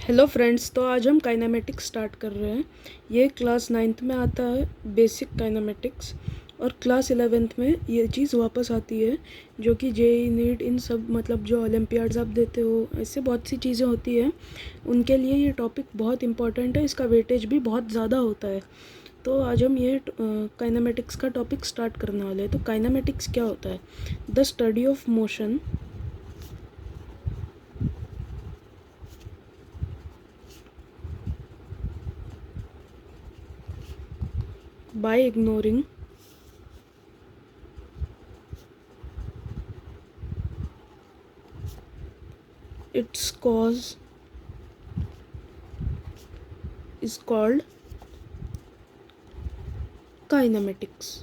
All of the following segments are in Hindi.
हेलो फ्रेंड्स, तो आज हम काइनेमेटिक्स स्टार्ट कर रहे हैं। ये क्लास 9th में आता है बेसिक काइनेमेटिक्स, और क्लास 11th में ये चीज़ वापस आती है जो कि जेई नीट इन सब मतलब जो ओलंपियाड्स आप देते हो, ऐसे बहुत सी चीज़ें होती हैं, उनके लिए ये टॉपिक बहुत इंपॉर्टेंट है। इसका वेटेज भी बहुत ज़्यादा होता है। तो आज हम ये काइनेमेटिक्स का टॉपिक स्टार्ट करने वाले हैं। तो काइनेमेटिक्स क्या होता है? The study of motion by ignoring its cause is called kinematics.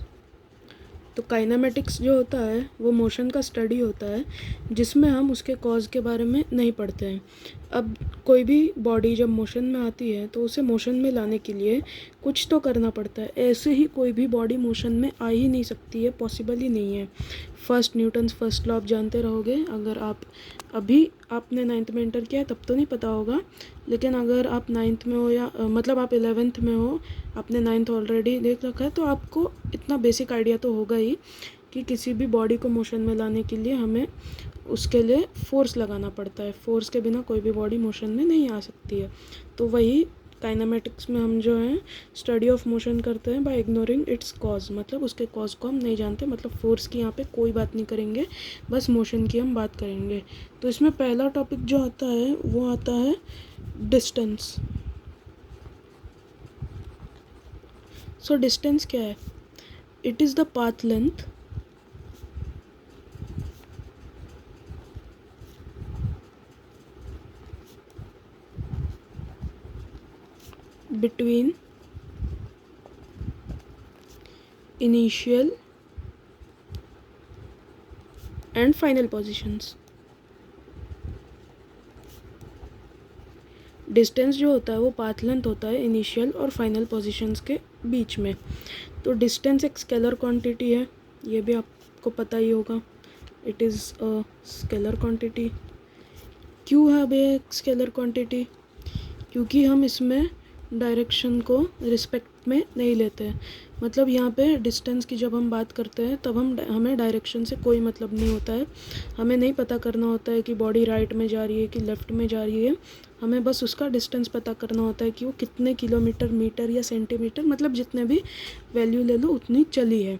तो काइनेमेटिक्स जो होता है वो मोशन का स्टडी होता है, जिसमें हम उसके कॉज के बारे में नहीं पढ़ते हैं। अब कोई भी बॉडी जब मोशन में आती है तो उसे मोशन में लाने के लिए कुछ तो करना पड़ता है। ऐसे ही कोई भी बॉडी मोशन में आ ही नहीं सकती है, पॉसिबल ही नहीं है। न्यूटन्स फर्स्ट लॉ आप जानते रहोगे। अगर आप अभी आपने 9th में इंटर किया है तब तो नहीं पता होगा, लेकिन अगर आप 9th में हो या मतलब आप 11th में हो, आपने 9th ऑलरेडी देख रखा है, तो आपको इतना बेसिक आइडिया तो होगा ही कि किसी भी बॉडी को मोशन में लाने के लिए हमें उसके लिए फोर्स लगाना पड़ता है। फोर्स के बिना कोई भी बॉडी मोशन में नहीं आ सकती है। तो वही काइनेमेटिक्स में हम जो है स्टडी ऑफ मोशन करते हैं बाय इग्नोरिंग इट्स कॉज। मतलब उसके कॉज को हम नहीं जानते, मतलब फोर्स की यहाँ पे कोई बात नहीं करेंगे, बस मोशन की हम बात करेंगे। तो इसमें पहला टॉपिक जो आता है वो आता है डिस्टेंस। सो डिस्टेंस क्या है? It is the path length between initial and final positions। Distance जो होता है वो पाथ लेंथ होता है इनिशियल और फाइनल पोजीशंस के बीच में। तो डिस्टेंस एक स्केलर क्वांटिटी है, ये भी आपको पता ही होगा। It is a scalar quantity. क्यों है बे एक स्केलर क्वांटिटी? क्योंकि हम इसमें डायरेक्शन को रिस्पेक्ट में नहीं लेते हैं। मतलब यहाँ पे डिस्टेंस की जब हम बात करते हैं तब हमें डायरेक्शन से कोई मतलब नहीं होता है। हमें नहीं पता करना होता है कि बॉडी राइट में जा रही है कि लेफ़्ट में जा रही है। हमें बस उसका डिस्टेंस पता करना होता है कि वो कितने किलोमीटर, मीटर या सेंटीमीटर, मतलब जितने भी वैल्यू ले लो उतनी चली है।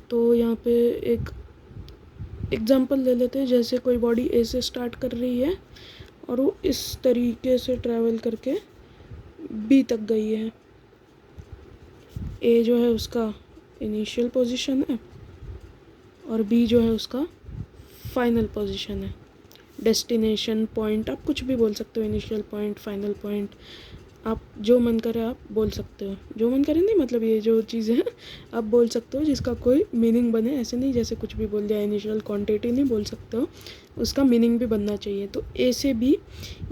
तो यहाँ पे एक एग्जांपल ले लेते हैं। जैसे कोई बॉडी ए से स्टार्ट कर रही है और वो इस तरीके से ट्रैवल करके बी तक गई है। ए जो है उसका इनिशियल पोजीशन है और बी जो है उसका फाइनल पोजीशन है। डेस्टिनेशन पॉइंट आप कुछ भी बोल सकते हो, इनिशियल पॉइंट, फाइनल पॉइंट, आप जो मन करे आप बोल सकते हो। जो मन करे नहीं, मतलब ये जो चीज़ें हैं आप बोल सकते हो जिसका कोई मीनिंग बने। ऐसे नहीं जैसे कुछ भी बोल दिया, इनिशियल क्वांटिटी नहीं बोल सकते हो, उसका मीनिंग भी बनना चाहिए। तो ए से बी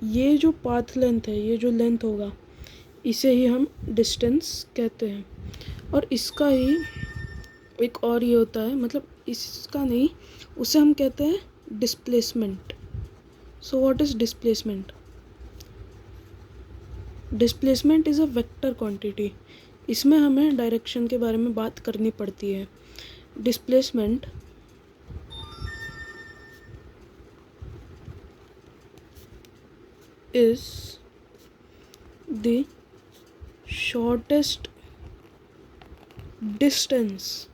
ये जो पाथ लेंथ है, ये जो लेंथ होगा, इसे ही हम डिस्टेंस कहते हैं। और इसका ही एक और ये होता है, मतलब इसका नहीं, उसे हम कहते हैं displacement. So what is displacement? Displacement is a vector quantity. इसमें हमें डायरेक्शन के बारे में बात करनी पड़ती है। Displacement is the shortest distance.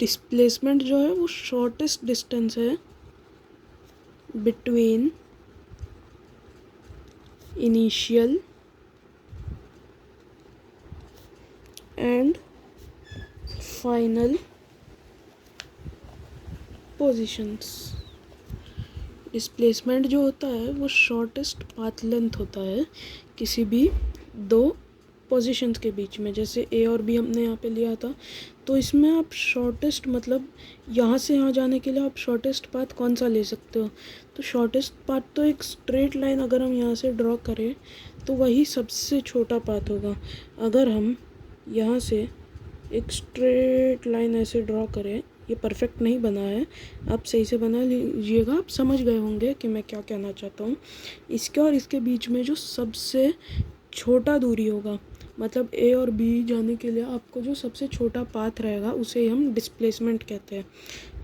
Displacement जो है वो शॉर्टेस्ट डिस्टेंस है between initial and final positions. Displacement जो होता है वो शॉर्टेस्ट पाथ लेंथ होता है किसी भी दो पोजीशंस के बीच में। जैसे ए और बी हमने यहाँ पे लिया था, तो इसमें आप शॉर्टेस्ट, मतलब यहाँ से यहाँ जाने के लिए आप शॉर्टेस्ट पाथ कौन सा ले सकते हो? तो शॉर्टेस्ट पाथ तो एक स्ट्रेट लाइन अगर हम यहाँ से ड्रॉ करें तो वही सबसे छोटा पाथ होगा। अगर हम यहाँ से एक स्ट्रेट लाइन ऐसे ड्रॉ करें ये परफेक्ट नहीं बना है, आप सही से बना लीजिएगा। आप समझ गए होंगे कि मैं क्या कहना चाहता हूँ। इसके और इसके बीच में जो सबसे छोटा दूरी होगा, मतलब ए और बी जाने के लिए आपको जो सबसे छोटा पाथ रहेगा उसे हम डिस्प्लेसमेंट कहते हैं।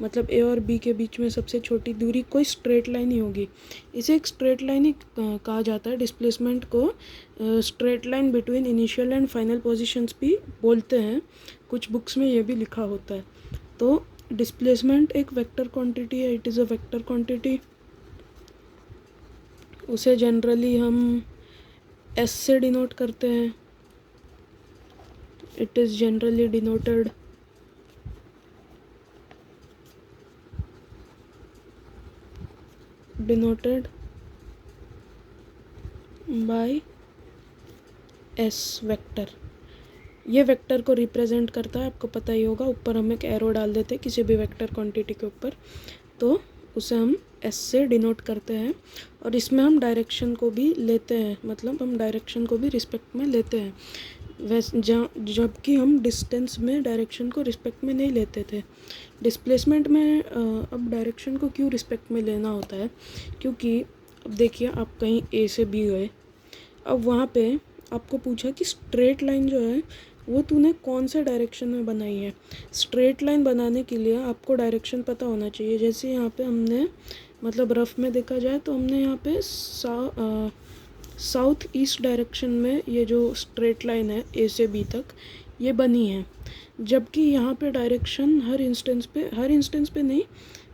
मतलब ए और बी के बीच में सबसे छोटी दूरी कोई स्ट्रेट लाइन ही होगी, इसे एक स्ट्रेट लाइन ही कहा जाता है। डिस्प्लेसमेंट को straight line between initial and final positions भी बोलते हैं, कुछ बुक्स में ये भी लिखा होता है। तो डिस्प्लेसमेंट एक वेक्टर क्वांटिटी है, it is a vector quantity. उसे जनरली हम एस से डिनोट करते हैं। It is generally denoted by S vector. ये वेक्टर को रिप्रेजेंट करता है, आपको पता ही होगा, ऊपर हम एक एरो डाल देते हैं किसी भी वेक्टर क्वांटिटी के ऊपर, तो उसे हम एस से डिनोट करते हैं। और इसमें हम डायरेक्शन को भी लेते हैं, मतलब हम डायरेक्शन को भी रिस्पेक्ट में लेते हैं। जबकि हम डिस्टेंस में डायरेक्शन को रिस्पेक्ट में नहीं लेते थे। डिस्प्लेसमेंट में अब डायरेक्शन को क्यों रिस्पेक्ट में लेना होता है, क्योंकि अब देखिए आप कहीं ए से बी गए, अब वहाँ पे आपको पूछा कि स्ट्रेट लाइन जो है वो तूने कौन से डायरेक्शन में बनाई है। स्ट्रेट लाइन बनाने के लिए आपको डायरेक्शन पता होना चाहिए। जैसे यहाँ पे हमने, मतलब रफ में देखा जाए तो हमने यहाँ पे साउथ ईस्ट डायरेक्शन में ये जो स्ट्रेट लाइन है ए से बी तक ये बनी है। जबकि यहाँ पे डायरेक्शन हर इंस्टेंस पे नहीं,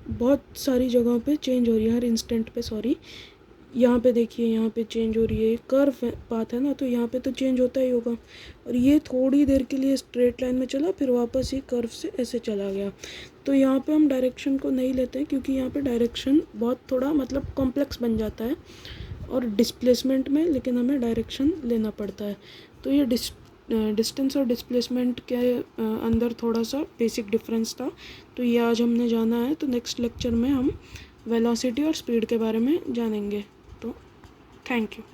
बहुत सारी जगहों पे चेंज हो रही है, हर इंस्टेंट पे, सॉरी। यहाँ पे देखिए, यहाँ पे चेंज हो रही है, कर्व पाथ है ना, तो यहाँ पे तो चेंज होता ही होगा। और ये थोड़ी देर के लिए स्ट्रेट लाइन में चला, फिर वापस ये कर्व से ऐसे चला गया। तो यहाँ पे हम डायरेक्शन को नहीं लेते हैं, क्योंकि यहाँ पे डायरेक्शन बहुत थोड़ा मतलब कॉम्प्लेक्स बन जाता है। और डिस्प्लेसमेंट में लेकिन हमें डायरेक्शन लेना पड़ता है। तो ये डिस्टेंस और डिस्प्लेसमेंट के अंदर थोड़ा सा बेसिक डिफरेंस था, तो ये आज हमने जाना है। तो नेक्स्ट लेक्चर में हम वेलोसिटी और स्पीड के बारे में जानेंगे। तो थैंक यू।